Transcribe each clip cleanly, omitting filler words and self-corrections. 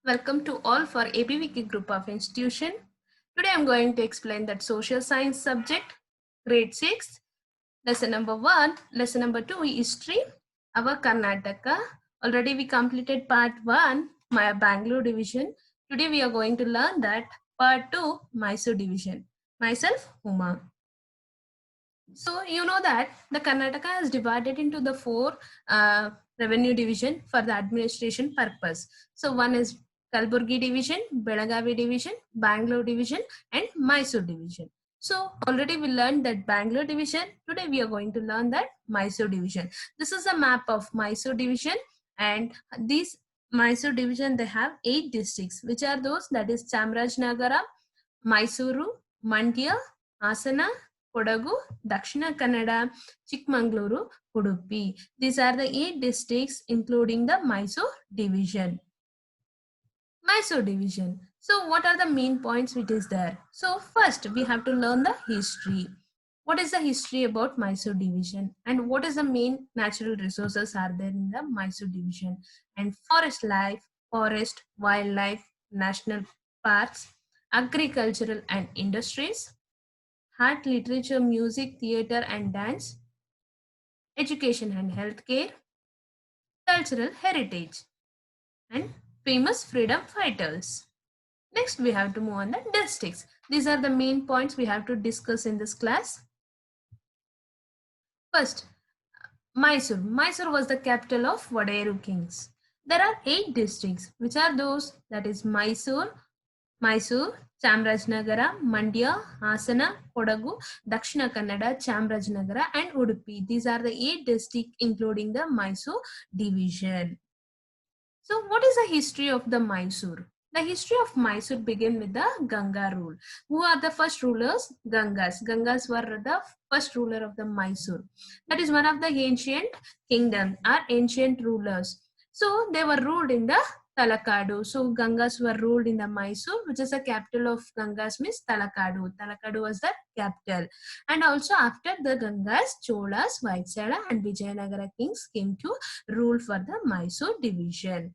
Welcome to all for ABVK group of institution. Today I am going to explain that social science subject, grade 6, lesson number 1, lesson number 2, history, our Karnataka. Already we completed part 1, my Bangalore division. Today we are going to learn that part 2, Mysore division. Myself, Uma. So you know that the Karnataka is divided into the four revenue division for the administration purpose. So one is Kalburgi division, Belagavi division, Bangalore division, and Mysore division. So already we learned that Bangalore division. Today we are going to learn that Mysore division. This is a map of Mysore division, and these Mysore division they have 8 districts, which are those that is Chamarajnagara, Mysuru, Mandya, Hasana, Kodagu, Dakshina Kannada, Chikmagaluru, Udupi. These are the 8 districts including the Mysore division. Mysore division. So what are the main points which is there? So first we have to learn the history. What is the history about Mysore division and what is the main natural resources are there in the Mysore division and forest life, forest, wildlife, national parks, agricultural and industries, art, literature, music, theater and dance, education and healthcare, cultural heritage, and famous freedom fighters. Next, we have to move on the districts. These are the main points we have to discuss in this class. First, Mysore. Mysore was the capital of Vadayaru kings. There are 8 districts, which are those that is Mysore, Chamarajnagara, Mandya, Hasana, Kodagu, Dakshina Kannada, Chamarajnagara and Udupi. These are the 8 districts including the Mysore division. So what is the history of the Mysore? The history of Mysore began with the Ganga rule. Who are the first rulers? Gangas. Gangas were the first ruler of the Mysore. That is one of the ancient kingdoms or ancient rulers. So they were ruled in the Talakadu. So Gangas were ruled in the Mysore, which is the capital of Gangas means Talakadu. Talakadu was the capital. And also after the Gangas, Cholas, Vaisala and Vijayanagara kings came to rule for the Mysore division.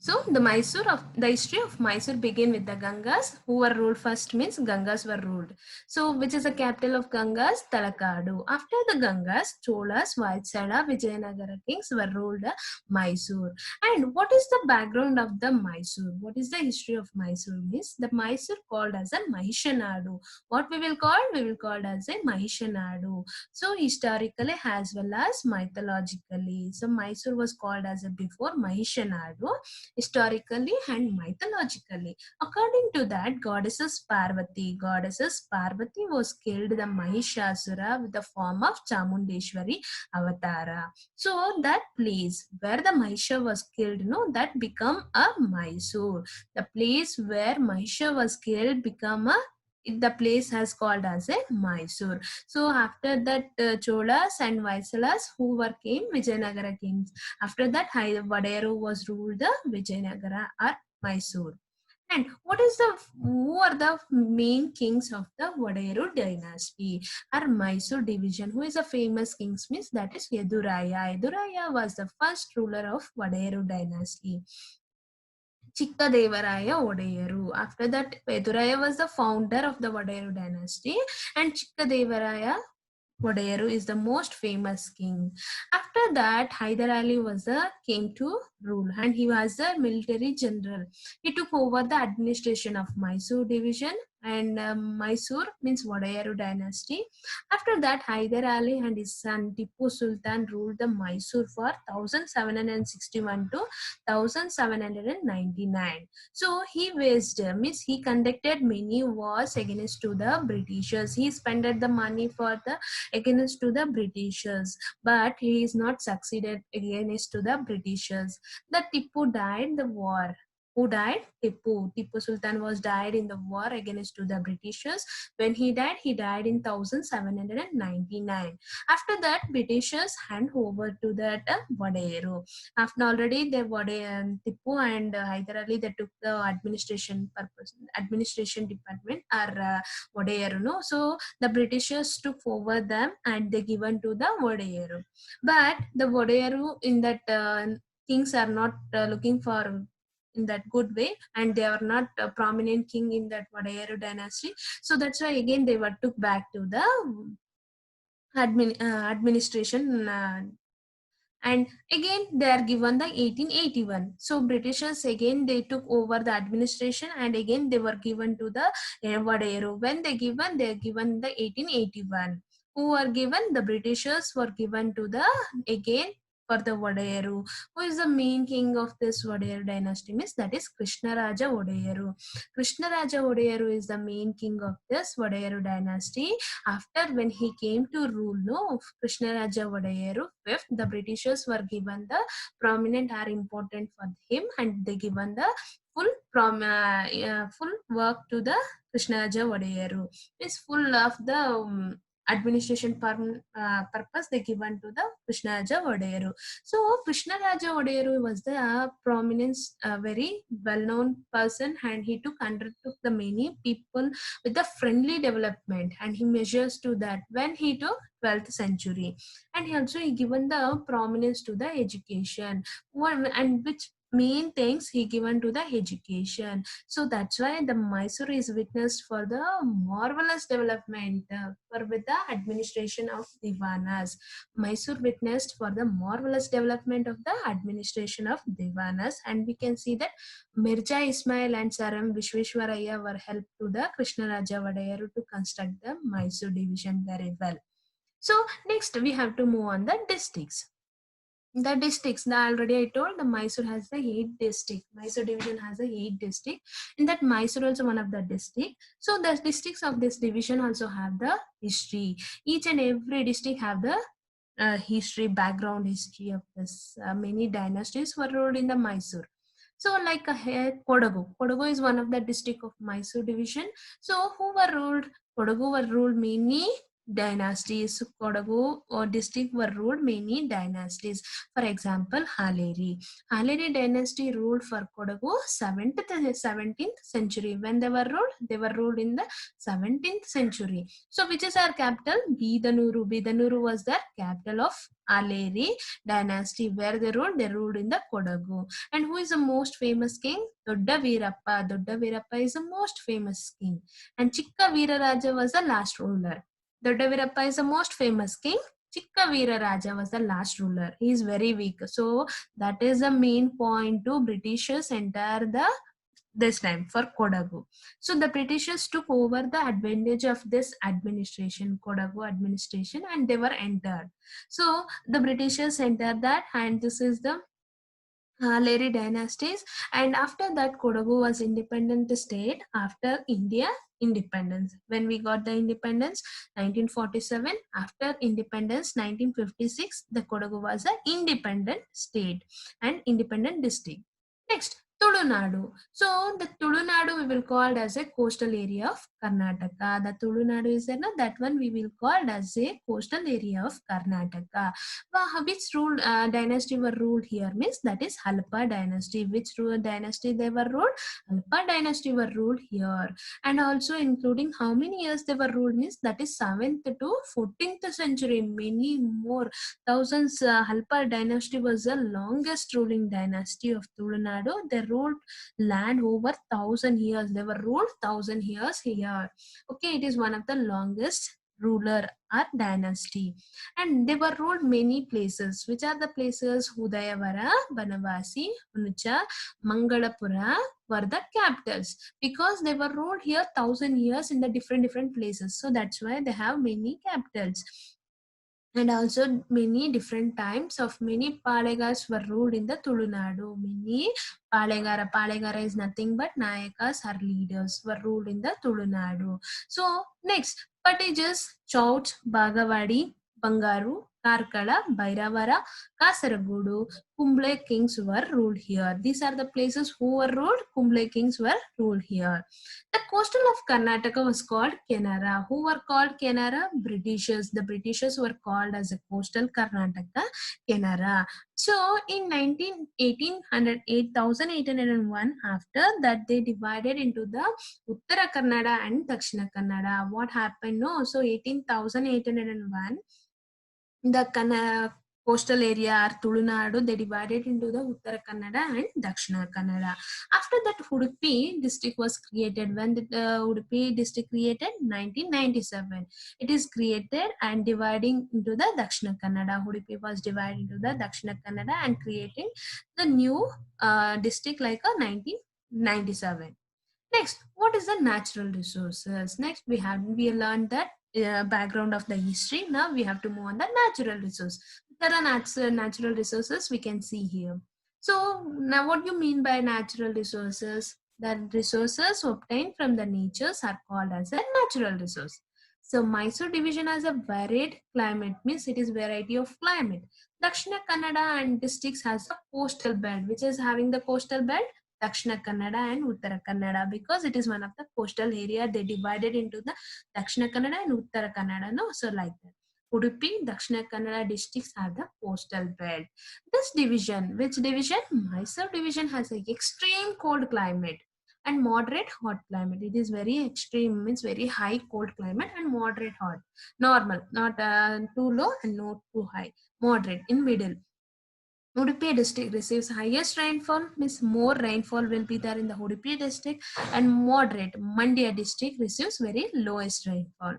So the history of Mysore began with the Gangas, who were ruled first means Gangas were ruled. So which is the capital of Gangas? Talakadu. After the Gangas, Cholas, Vaisala, Vijayanagara kings were ruled Mysore. And what is the background of the Mysore? What is the history of Mysore? Means the Mysore called as a Mahishanadu. What we will call? We will call as a Mahishanadu. So historically as well as mythologically. So Mysore was called as a before Mahishanadu historically and mythologically. According to that, goddesses Parvati was killed the Mahishasura with the form of Chamundeshwari Avatara. So that place where the Mahisha was killed, that become a Mysore. The place where Mahisha was killed become a the place has called as a Mysore. So after that, Cholas and Vaisalas who were came Vijayanagara kings. After that, Vadayaru was ruled the Vijayanagara or Mysore. And who are the main kings of the Vadayaru dynasty? Or Mysore division. Who is a famous king? Means that is Yeduraya. Yeduraya was the first ruler of Vadayaru dynasty. Chikkadevaraya Odayaru. After that, Peduraya was the founder of the Vadayaru dynasty, and Chikkadevaraya Odayaru is the most famous king. After that, Hyder Ali came to rule, and he was a military general. He took over the administration of Mysore division, and Mysore means Vadayaru dynasty. After that, Hyder Ali and his son Tipu Sultan ruled the Mysore for 1761 to 1799. So he waged means he conducted many wars against to the Britishers. He spent the money for the against to the Britishers, but he is not succeeded against to the Britishers. The Tipu died the war. Who died? Tipu. Tipu Sultan was died in the war against to the Britishers. When he died in 1799. After that, Britishers hand over to that Vadayeru. After already the Tipu and Hyder Ali, they took the administration department or Vadayeru. No? So the Britishers took over them and they given to the Vadayeru. But the Vadayeru in that kings are not looking for in that good way, and they are not a prominent king in that Vadayeru dynasty. So that's why again they were took back to the administration, and again they are given the 1881. So Britishers again they took over the administration, and again they were given to the Vadayeru. When they are given the 1881. Who are given? The Britishers were given to the again for the Vadayeru. Who is the main king of this Vadayeru dynasty? Means that is Krishnaraja Vadayeru. Krishnaraja Vadayeru is the main king of this Vadayeru dynasty. After when he came to rule, no, Krishnaraja Vadayeru fifth, the Britishers were given the prominent are important for him, and they given the full work to the Krishnaraja Vadayeru. It's full of the administration purpose they given to the Krishnaraja Vadayeru. So Krishnaraja Vadayeru was the prominent, very well-known person, and he undertook the many people with the friendly development, and he measures to that when he took 12th century, and he also given the prominence to the education, and which main things he given to the education. So that's why the Mysore is witnessed for the marvelous development for with the administration of Divanas. Mysore witnessed for the marvelous development of the administration of Divanas, and we can see that Mirza Ismail and Saram Vishweshwaraya were helped to the Krishnaraja Vadayeru to construct the Mysore division very well. So next we have to move on the districts. The districts, already I told the Mysore has the 8 district. Mysore division has a 8 district. In that Mysore also one of the district. So the districts of this division also have the history. Each and every district have the history, background history of this. Many dynasties were ruled in the Mysore. So like Kodagu. Kodagu is one of the district of Mysore division. So who were ruled? Kodagu were ruled many dynasties. Kodagu or district were ruled many dynasties. For example, Haleri. Haleri dynasty ruled for Kodagu 17th century. When they were ruled in the 17th century. So which is our capital? Bidanuru. Bidanuru was the capital of Haleri dynasty. Where they ruled in the Kodagu. And who is the most famous king? Dodda Veerappa. Dodda Veerappa is the most famous king. And Chikka Veeraraja was the last ruler. Dodda Veerappa is the most famous king. Chikka Veeraraja was the last ruler. He is very weak. So that is the main point to Britishers enter this time for Kodagu. So the Britishers took over the advantage of this administration, Kodagu administration, and they were entered. So the Britishers entered that, and this is the Haleri dynasties, and after that Kodagu was independent state after India independence. When we got the independence 1947, after independence 1956, the Kodagu was an independent state and independent district. Next, Tulunadu. So the Tulunadu we will call as a coastal area of Karnataka. The Tulunadu is there, that one we will call as a coastal area of Karnataka. Which dynasty were ruled here? Means that is Halpa dynasty. Which dynasty they were ruled? Halpa dynasty were ruled here. And also including how many years they were ruled? Means that is 7th to 14th century. Many more thousands. Halpa dynasty was the longest ruling dynasty of Tulunadu. They ruled land over 1,000 years. They were ruled 1,000 years here. Okay, it is one of the longest ruler or dynasty, and they were ruled many places. Which are the places? Udayavara, Banavasi, Unucha, Mangalapura were the capitals, because they were ruled here 1,000 years in the different places. So that's why they have many capitals. And also many different times of many Palegas were ruled in the Tulunadu. Many Palegara is nothing but Nayakas or leaders were ruled in the Tulunadu. So next, Patajas, Chouch, Bagawadi, Bangaru, Karkala, Bairavara, Kasaragudu, Kumble kings were ruled here. These are the places who were ruled. Kumble kings were ruled here. The coastal of Karnataka was called Kenara. Who were called Kenara? Britishers. The Britishers were called as a coastal Karnataka Kenara. So in 1801, after that they divided into the Uttara Kannada and Dakshina Kannada. What happened? No, so 1801, the coastal area Tulunadu, they divided into the Uttara Kannada and Dakshina Kannada. After that, Udupi district was created. When the Udupi district created? 1997. It is created and dividing into the Dakshina Kannada. Udupi was divided into the Dakshina Kannada and creating the new district like a 1997. Next, what is the natural resources? Next, we learned that background of the history. Now we have to move on the natural resource. There are natural resources we can see here. So now what do you mean by natural resources? The resources obtained from the natures are called as a natural resource. So Mysore division has a varied climate, means it is variety of climate. Dakshina Kannada and districts has a coastal belt, which is having the coastal belt Dakshina Kannada and Uttara Kannada, because it is one of the coastal area. They divided into the Dakshina Kannada and Uttara Kannada. No, so like that. Udupi, Dakshina Kannada districts are the coastal belt. This division, which division? Mysore division has an extreme cold climate and moderate hot climate. It is very extreme, means very high cold climate, and moderate hot. Normal, not too low and not too high. Moderate, in middle. Udupi district receives highest rainfall, means more rainfall will be there in the Udupi district, and moderate Mandya district receives very lowest rainfall.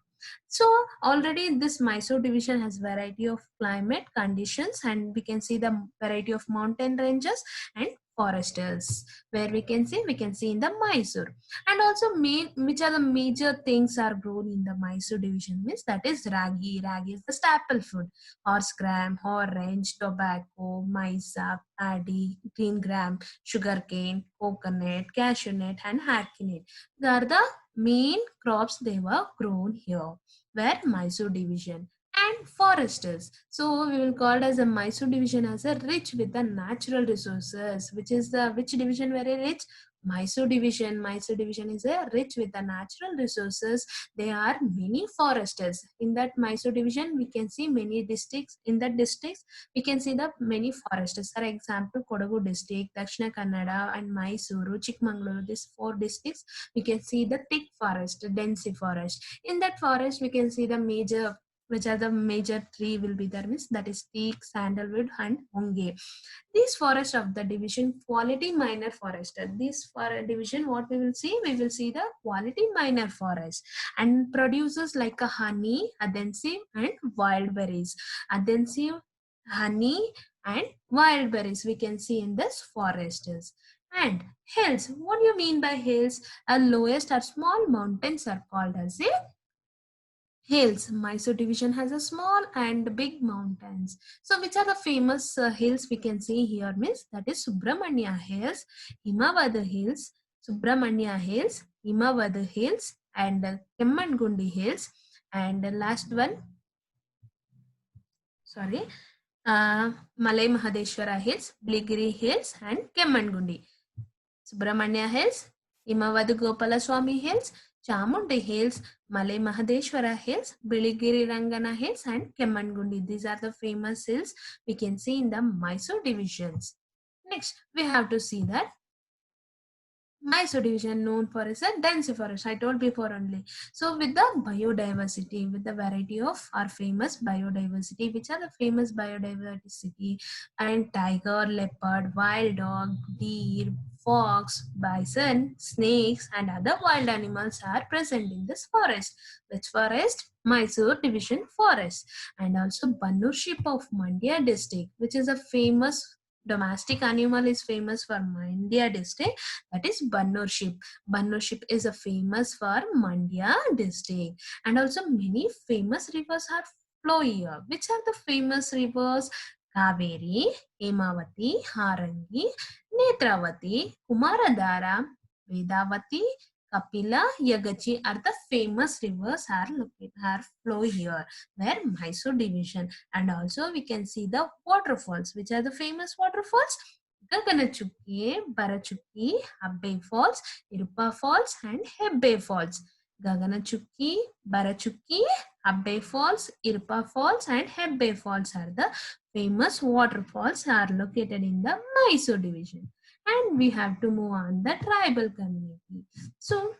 So already this Mysore division has variety of climate conditions, and we can see the variety of mountain ranges and forests where we can see in the Mysore. And also which are the major things are grown in the Mysore division, means that is ragi. Ragi is the staple food. Horse gram, orange, tobacco, maisa, paddy, green gram, sugarcane, coconut, cashew nut, and ackee nut. They are the main crops they were grown here, where Mysore division. And foresters. So we will call it as a Mysore division as a rich with the natural resources. Which is the which division very rich? Mysore division. Mysore division is a rich with the natural resources. There are many foresters. In that Mysore division, we can see many districts. In that districts, we can see the many foresters. For example, Kodagu district, Dakshina Kannada, and Mysuru, Chikmagaluru. These 4 districts, we can see the thick forest, dense forest. In that forest, we can see the major, which are the major tree will be there, means that is teak, sandalwood, and honge. These forests of the division quality minor forest. This for division, what we will see the quality minor forest, and produces like a honey, adhesive, and wild berries. Adhesive, honey, and wild berries we can see in this forests. And hills. What do you mean by hills? Lowest or small mountains are called as a hills. Mysore division has a small and big mountains. So which are the famous hills we can see here, means that is Subramanya Hills, Himavada Hills, Subramanya Hills, Himavada Hills, and Kemmangundi Hills, and the last one, sorry, Malay Mahadeshwara Hills, Biligiri Hills, and Kemmangundi. Subramanya Hills, Himavada Gopalaswamy Hills, Chamundi Hills, Malay Mahadeshwara Hills, Biligiri Rangana Hills, and Kemmangundi. These are the famous hills we can see in the Mysore divisions. Next, we have to see that Mysore division known for is a dense forest. I told before only. So with the biodiversity, with the variety of our famous biodiversity, which are the famous biodiversity, and tiger, leopard, wild dog, deer, fox, bison, snakes, and other wild animals are present in this forest. Which forest? Mysore division forest. And also Bannur sheep of Mandya district, which is a famous domestic animal, is famous for Mandya district, that is Bannur sheep. Bannur sheep is a famous for Mandya district. And also many famous rivers are flow here. Which are the famous rivers? Kaveri, Hemavati, Harangi, Netravati, Kumaradhara, Vedavati, Kapila, Yagachi are the famous rivers are flow here, where Mysore division. And also we can see the waterfalls. Which are the famous waterfalls? Gaganachukki, Barachukki, Abbe Falls, Irupa Falls, and Hebbe Falls. Gaganachukki, Barachukki, Abbe Falls, Irupa Falls, and Hebbe Falls are the famous waterfalls are located in the Mysore division. And we have to move on the tribal community. So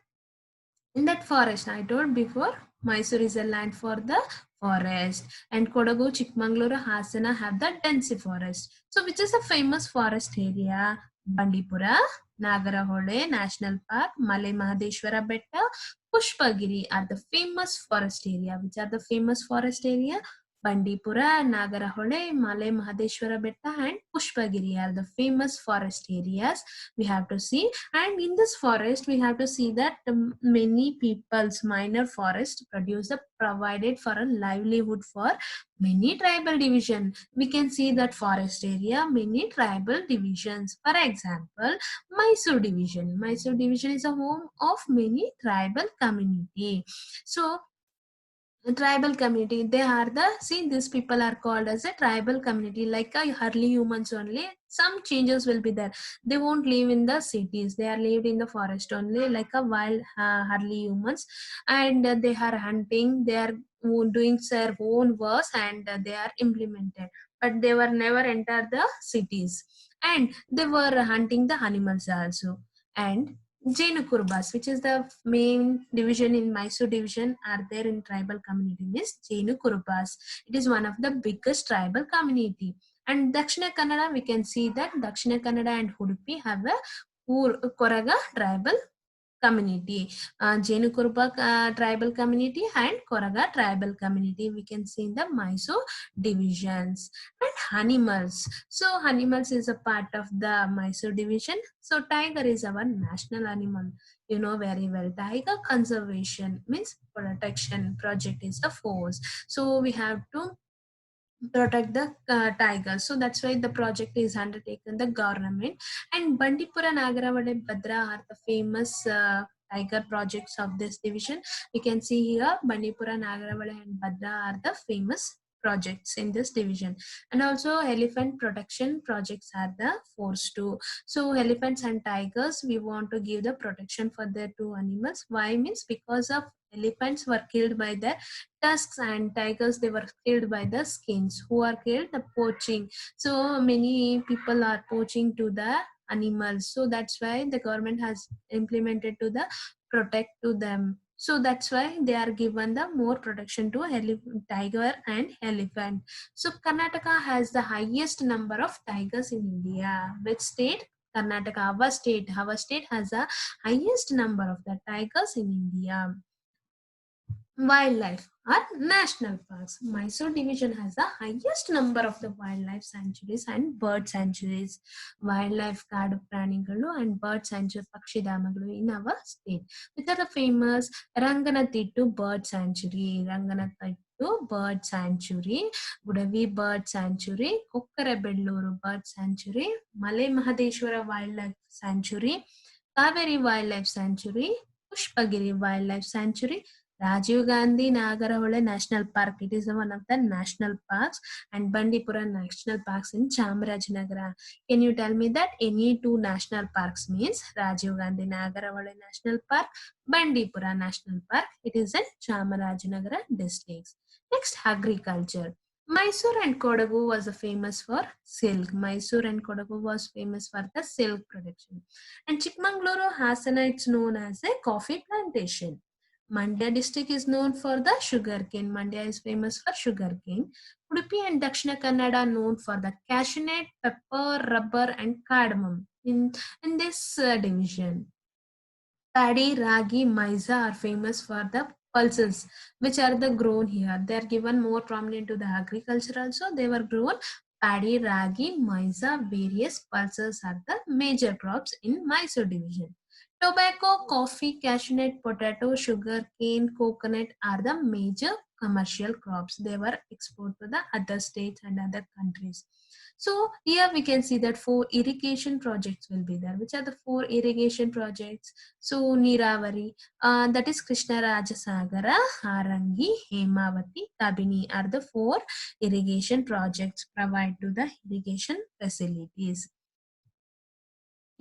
in that forest, I told before, Mysore is a land for the forest, and Kodagu, Chikmagaluru, Hasana have the dense forest. So which is the famous forest area? Bandipura, Nagarahole National Park, Malay Mahadeshwara Betta, Pushpagiri are the famous forest area. Which are the famous forest area? Bandipura, Nagarahole, Malay Mahadeshwara Betta, and Pushpagiri are the famous forest areas we have to see. And in this forest, we have to see that many people's minor forest produce a provided for a livelihood for many tribal division. We can see that forest area, many tribal divisions. For example, Mysore division. Mysore division is a home of many tribal community. So tribal community, they are the, see, these people are called as a tribal community, like a early humans only. Some changes will be there. They won't live in the cities, they are lived in the forest only, like a wild early humans. And they are hunting, they are doing their own works, and they are implemented, but they were never enter the cities. And they were hunting the animals also. And Jainu Kurbas, which is the main division in Mysore division, are there in tribal community is Jainu Kurbas. It is one of the biggest tribal community. And Dakshina Kannada, we can see that Dakshina Kannada and Udupi have a Koraga tribal community. Jainu Kurba tribal community and Koraga tribal community we can see in the Mysore divisions. And animals. So animals is a part of the Mysore division. So tiger is our national animal. You know very well. Tiger conservation means protection project is a force. So we have to protect the tigers. So that's why the project is undertaken the government. And Bandipura, Nagaravade, Bhadra are the famous tiger projects of this division. We can see here Bandipura, Nagaravade, and Bhadra are the famous projects in this division. And also elephant protection projects are the force too. So elephants and tigers, we want to give the protection for the two animals. Why? Means because of elephants were killed by the tusks, and tigers, they were killed by the skins. Who are killed? The poaching. So many people are poaching to the animals. So that's why the government has implemented to the protect to them. So that's why they are given the more protection to tiger and elephant. So Karnataka has the highest number of tigers in India. Which state? Karnataka, our state. Our state has the highest number of the tigers in India. Wildlife are national parks. Mysore division has the highest number of the wildlife sanctuaries and bird sanctuaries. Wildlife ಕಾಡು ಪ್ರಾಣಿಗಳು and bird sanctuary ಪಕ್ಷಿಧಾಮಗಳು in our state. Which are the famous? Ranganathitu bird sanctuary, Ranganathitu bird sanctuary, Gudavi bird sanctuary, Kokkarabelluru bird sanctuary, Malay Mahadeshwara wildlife sanctuary, Kaveri wildlife sanctuary, Pushpagiri wildlife sanctuary, Rajiv Gandhi Nagaravale National Park. It is one of the national parks, and Bandipura National Parks in Chamarajanagar. Can you tell me that any two national parks means? Rajiv Gandhi Nagaravale National Park, Bandipura National Park. It is in Chamarajanagar districts. Next, agriculture. Mysore and Kodagu was famous for silk. Mysore and Kodagu was famous for the silk production. And Chikmagaluru, Hasana, it's known as a coffee plantation. Mandya district is known for the sugarcane. Mandya is famous for sugarcane. Udupi and Dakshina Kannada are known for the cashew nut, pepper, rubber, and cardamom. In this division, paddy, ragi, maiza are famous for the pulses, which are the grown here. They are given more prominent to the agriculture also. They were grown paddy, ragi, maiza, various pulses are the major crops in Mysore division. Tobacco, coffee, cashew nut, potato, sugar cane, coconut are the major commercial crops. They were exported to the other states and other countries. So here we can see that 4 irrigation projects will be there. Which are the 4 irrigation projects? So Niravari, that is Krishna Rajasagara, Harangi, Hemavati, Tabini are the 4 irrigation projects provide to the irrigation facilities.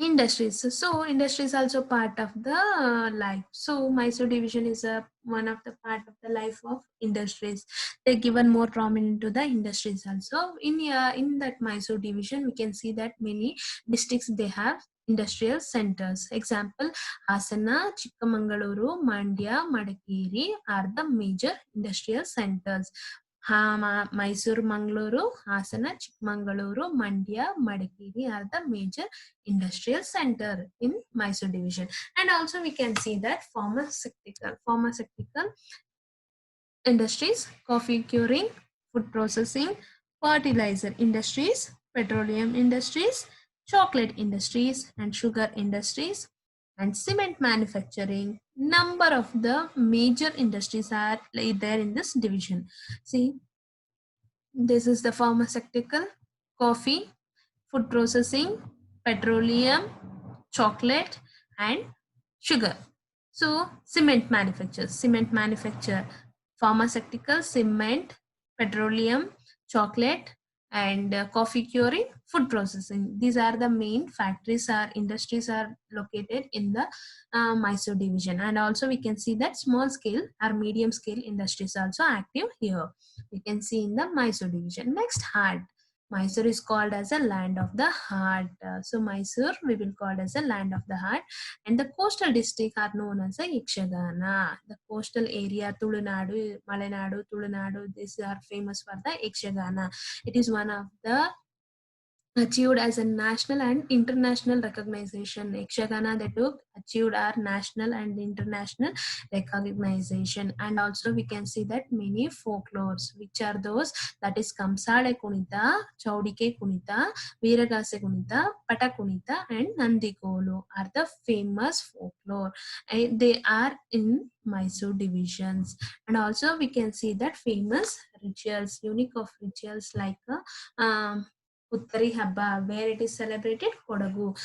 Industries. So industry is also part of the life. So Mysore division is a one of the part of the life of industries. They given more prominent to the industries also. In that Mysore division, we can see that many districts they have industrial centers. Example, Hasana, Chikkamangaluru, Mandya, Madikeri are the major industrial centers. Mysore, Mangaluru, Hasana, Chikmagaluru, Mandya, Madikeri are the major industrial center in Mysore division. And also we can see that pharmaceutical industries, coffee curing, food processing, fertilizer industries, petroleum industries, chocolate industries, and sugar industries, and cement manufacturing. Number of the major industries are there in this division. See, this is the pharmaceutical, coffee, food processing, petroleum, chocolate, and sugar. So cement manufacture, pharmaceutical, cement, petroleum, chocolate, and coffee curing, food processing. These are the main factories or industries are located in the Mysore division. And also we can see that small scale or medium scale industries also active here. We can see in the Mysore division. Next, heart. Mysore is called as a land of the heart. So Mysore we will call as a land of the heart, and the coastal district are known as a Yakshagana. The coastal area Tulunadu, Malenadu, Tulunadu, these are famous for the Yakshagana. It is one of the achieved as a national and international recognition. Yakshagana they took achieved our national and international recognition. And also we can see that many folklores, which are those, that is Kamsade Kunita, Chaudike Kunita, Viragase Kunita, Pata Kunita, and Nandikolu are the famous folklore. They are in Mysore divisions. And also we can see that famous rituals, unique of rituals like Uttari Habba, where it is celebrated, Kodagu.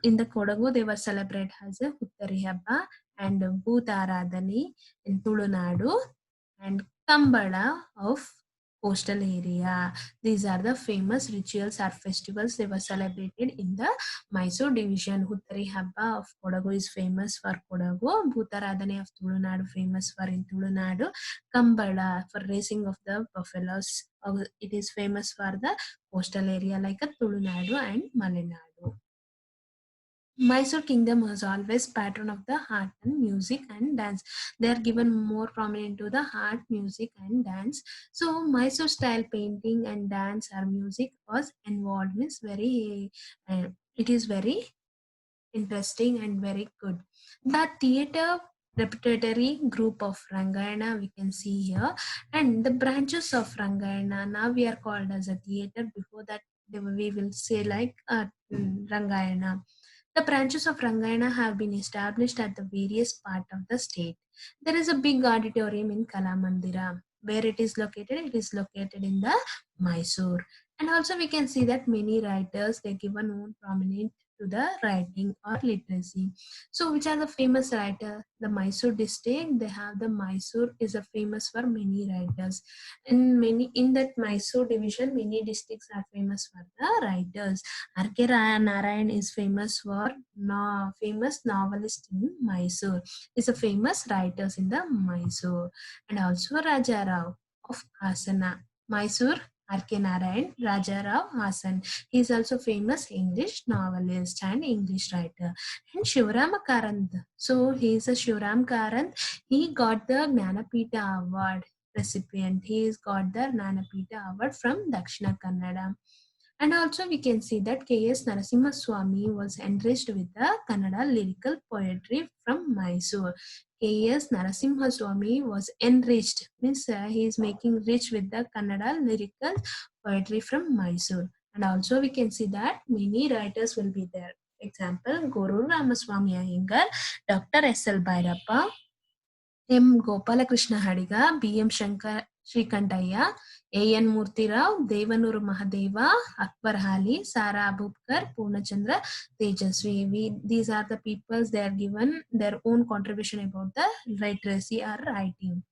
In the Kodagu, they were celebrated as a Uttari Habba, and Bhutaradhani in Tulunadu, and Kambada of coastal area. These are the famous rituals or festivals they were celebrated in the Mysore division. Uttari Habba of Kodagu is famous for Kodagu. Bhutaradhani of Tulunadu famous for in Tulunadu. Kambada for racing of the buffaloes. It is famous for the coastal area like Tulunadu and Malenadu. Mysore kingdom was always patron of the art and music and dance. They are given more prominent to the art, music and dance. So Mysore style painting and dance or music was involved. Means very, it is very interesting and very good. The theatre repertory group of Rangayana we can see here, and the branches of Rangayana now we are called as a theatre. Before that we will say like Rangayana. The branches of Rangayana have been established at the various part of the state. There is a big auditorium in Kalamandira. Where it is located? It is located in the Mysore. And also we can see that many writers they given more prominent to the writing or literacy. So which are the famous writer? The Mysore district, they have the Mysore is a famous for many writers. In that Mysore division, many districts are famous for the writers. R.K. Narayan is famous for famous novelist in Mysore. Is a famous writers in the Mysore. And also Raja Rao of Hasana. Mysore, R.K. Narayan, Raja Rao Hasan. He is also famous English novelist and English writer. And Shivrama Karand. So he is a Shivram Karand. He got the Jnanapita Award recipient. He has got the Jnanapita Award from Dakshina Kannada. And also we can see that K.S. Narasimha Swami was enriched with the Kannada lyrical poetry from Mysore. K.S. Narasimha Swami was enriched, means he is making rich with the Kannada lyrical poetry from Mysore. And also we can see that many writers will be there. Example, Guru Ramaswamy Iyengar, Dr. S.L. Bhairappa, M. Gopalakrishna Hadiga, B.M. Shankar Shrikantayya, A.N. Murtirao, Devanuru Mahadeva, Akbar Hali, Sara Abubkar, Purnachandra Tejasvi. These are the peoples, they are given their own contribution about the literacy or writing.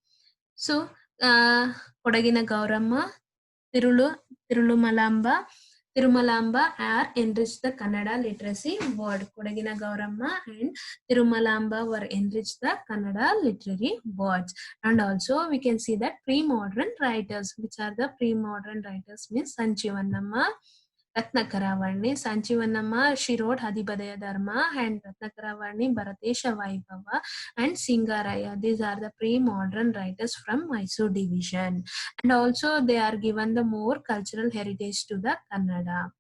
So, Kodagina Gauramma, Tirumalamba, Tirumalamba are enriched the Kannada literacy word. Kodagina Gauramma and Tirumalamba were enriched the Kannada literary words. And also we can see that pre-modern writers, which are the pre-modern writers, means Sanchivannamma, Ratnakaravani. Sanchivannamma, she wrote Hadibadaya Dharma, and Ratnakaravani, Bharatesha Vaibhava and Singaraya. These are the pre-modern writers from Mysore division. And also they are given the more cultural heritage to the Kannada.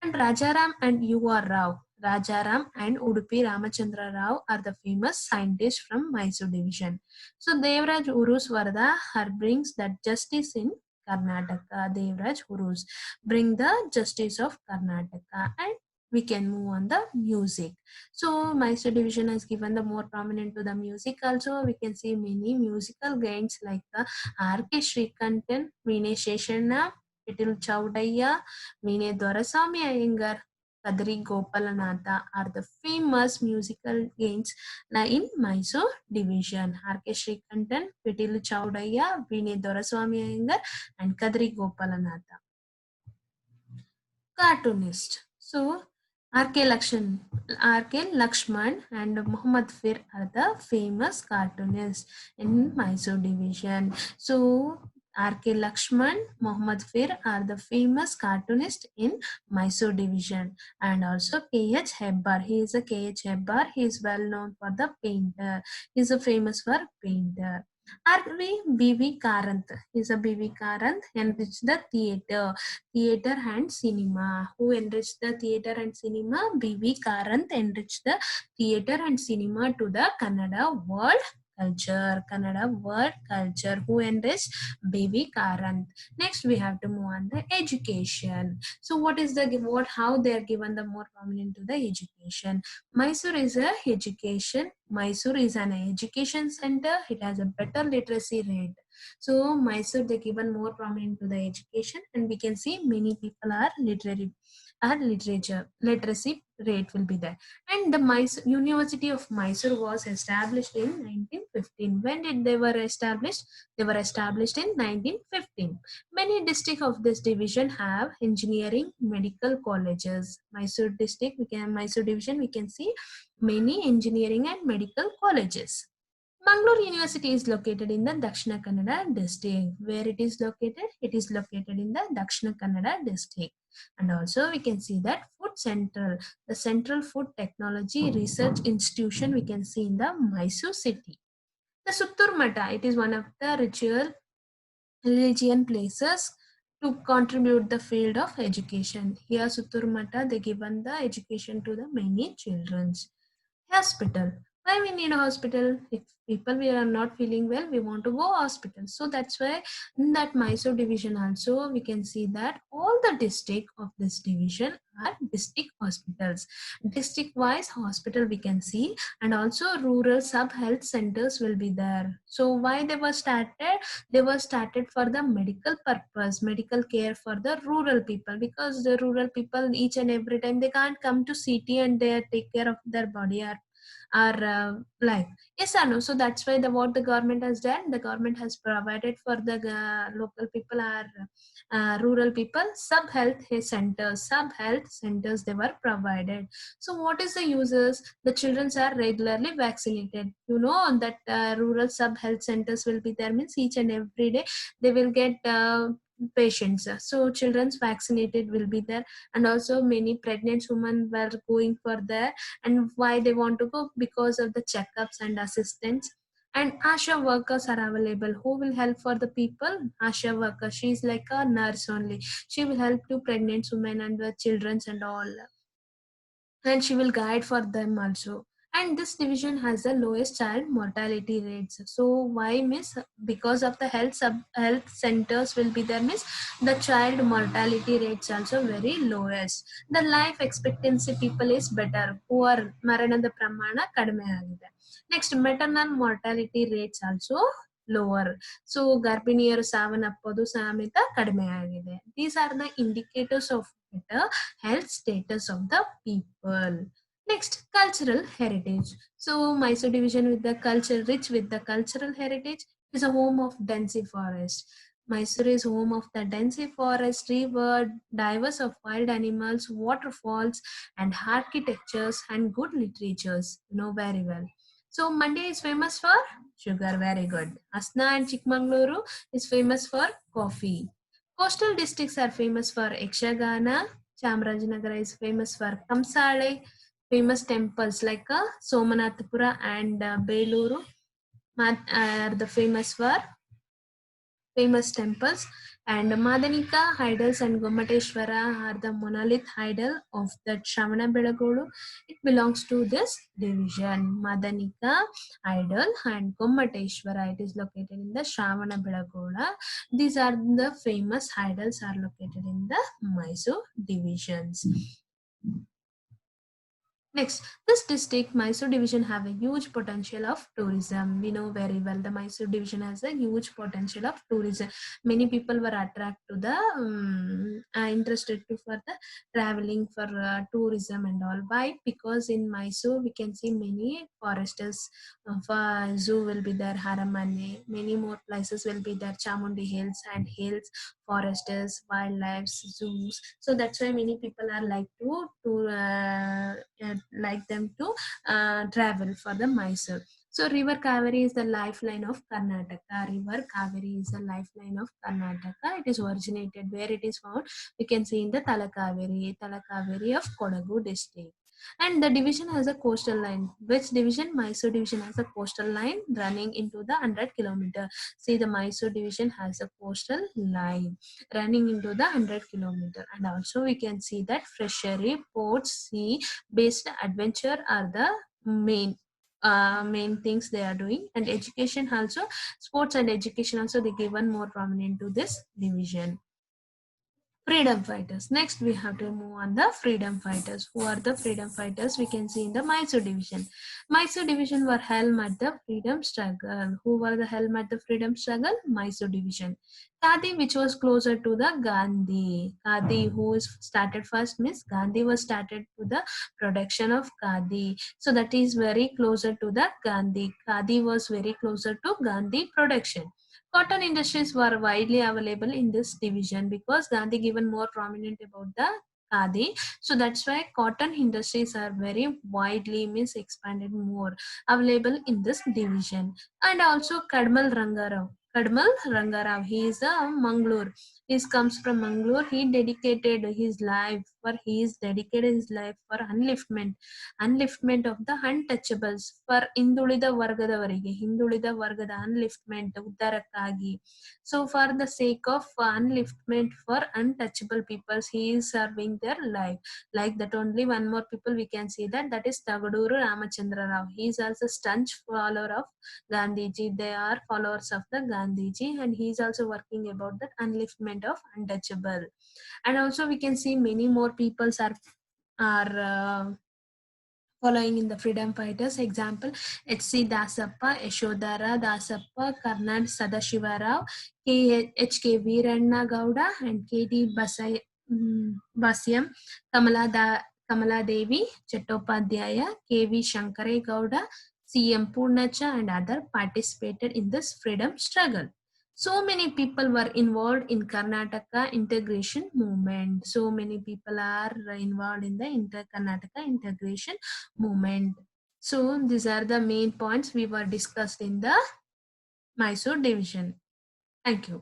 And Rajaram and U.R. Rao. Rajaram and Udupi Ramachandra Rao are the famous scientists from Mysore division. So Devraj Urus Varda her brings that justice in Karnataka. Devraj Urus bring the justice of Karnataka. And we can move on the music. So Mysore division has given the more prominent to the music. Also we can see many musical gains like the R.K. Srikantan, Veene Sheshanna, Pitil Chaudaya, Veene Dorasamy Iyengar, Kadri Gopalanatha are the famous musical gains in Mysore division. R.K. Srikantan, Pitil Chaudaya, Veene Dorasamy Iyengar and Kadri Gopalanatha. Cartoonist. So R.K. Lakshman and Muhammad Fir are the famous cartoonists in Mysore division. So R.K. Lakshman, Muhammad Fir are the famous cartoonists in Mysore division. And also K.H. Hebbar. He is a K.H. Hebbar. He is well known for the painter. He is a famous for painter. B.V. Karanth. He is a B.V. Karanth enriched the theater and cinema. Who enriched the theater and cinema? B.V. Karanth enriched the theater and cinema to the Kannada world culture. Kannada word culture. Who enriched? B.V. Karanth. Next we have to move on the education. So what is the how they are given the more prominent to the education? Mysore is a education. Mysore is an education center. It has a better literacy rate. So Mysore they given more prominent to the education, and we can see many people are literacy rate will be there. And the University of Mysore was established in 1915. When did they were established? They were established in 1915. Many districts of this division have engineering medical colleges. Mysore division we can see many engineering and medical colleges. Mangalore University is located in the Dakshina Kannada district. Where it is located? It is located in the Dakshina Kannada district. And also we can see that Food Central, the Central Food Technology Research Institution we can see in the Mysore city. The Suttur Mata, it is one of the religion places to contribute the field of education. Here Suttur Mata, they given the education to the many children. Hospital. Why we need a hospital? If people we are not feeling well, we want to go hospital. So that's why in that Mysore division also we can see that all the district of this division are district hospitals. District wise hospital we can see, and also rural sub health centers will be there. So why they were started? They were started for the medical purpose, medical care for the rural people, because the rural people each and every time they can't come to city and they take care of their body or life. Yes or no? So that's why what the government has done, the government has provided for the local people or rural people sub health centers they were provided. So what is the uses? The children are regularly vaccinated. You know that rural sub health centers will be there, means each and every day they will get patients. So children's vaccinated will be there, and also many pregnant women were going for there. And why they want to go? Because of the checkups and assistance. And Asha workers are available. Who will help for the people? Asha worker. She is like a nurse only. She will help to pregnant women and the children and all. And she will guide for them also. and this division has the lowest child mortality rates. So why miss? Because of the health centers will be there, miss, the child mortality rates also very lowest. The life expectancy people is better, poor maranada pramana kadme agide. Next, maternal mortality rates also lower. So ಗರ್ಭಿಣಿಯರು ಸಾವನ್ನಪ್ಪೋದು ಸಮೇತ ಕಡಿಮೆ ಆಗಿದೆ. These are the indicators of better health status of the people. Next, cultural heritage. So Mysore division with the culture, rich with the cultural heritage, is a home of dense forest. Mysore is home of the dense forest, river, diverse of wild animals, waterfalls, and architectures and good literatures. You know very well. So Monday is famous for sugar, very good. Asna and Chikmagaluru is famous for coffee. Coastal districts are famous for Yakshagana. Chamarajanagar is famous for Kamsale. Famous temples like Somanathapura and Beluru are the famous temples, and Madanika idols and Gomateshwara are the monolith idol of that Shravana Belagolu. It belongs to this division. Madanika idol and Gomateshwara, it is located in the Shravana Belagola. These are the famous idols are located in the Mysore divisions. Next, this district, Mysore division, have a huge potential of tourism. We know very well the Mysore division has a huge potential of tourism. Many people were attracted to the interested to for the traveling for tourism and all. Why? Because in Mysore we can see many foresters. For zoo will be there, Haramane. Many more places will be there, Chamundi Hills and hills, foresters, wildlife, zoos. So that's why many people are like them to travel for the Mysore. So River Kaveri is the lifeline of Karnataka. River Kaveri is the lifeline of Karnataka. It is originated where it is found. We can see in the Talakaveri of Kodagu district. And the division has a coastal line. Which division? Mysore division has a coastal line running into the 100 kilometer. See, the Mysore division has a coastal line running into the 100 kilometer. And also we can see that fishery, ports, sea based adventure are the main things they are doing, and education also, sports and education also, they given more prominent to this division. Freedom fighters. Next, we have to move on the freedom fighters. Who are the freedom fighters? We can see in the Mysore division. Mysore division were helm at the freedom struggle. Who were the helm at the freedom struggle? Mysore division. Khadi, which was closer to the Gandhi. Khadi, who is started first, Miss Gandhi was started to the production of Khadi. So that is very closer to the Gandhi. Khadi was very closer to Gandhi production. Cotton industries were widely available in this division because Gandhi given more prominent about the khadi. So that's why cotton industries are very widely means expanded more available in this division. And also Kadmal Rangarao. Kadmal Rangarao, he is a Mangalore. He comes from Mangalore. He dedicated his life for upliftment of the untouchables, for ಹಿಂದುಳಿದ ವರ್ಗದವರಿಗೆ, ಹಿಂದುಳಿದ ವರ್ಗದ upliftment ಉದ್ಧಾರಕ್ಕಾಗಿ. So for the sake of upliftment for untouchable peoples, he is serving their life. Like that only one more people we can see that is Tagaduru Ramachandra Rao. He is also staunch follower of Gandhiji. They are followers of the Gandhiji, and he is also working about that upliftment of untouchable. And also we can see many more peoples are following in the freedom fighters. Example, H.C. Dasappa, Yashodhara Dasappa, Karnad Sadashivarao, H.K. Veeranna Gowda, and K.D. Basyam, Kamala Devi, Chattopadhyaya, K.V. Shankare Gowda, C.M. Purnacha, and other participated in this freedom struggle. So many people were involved in Karnataka integration movement. So many people are involved in the Karnataka integration movement. So these are the main points we were discussed in the Mysore division. Thank you.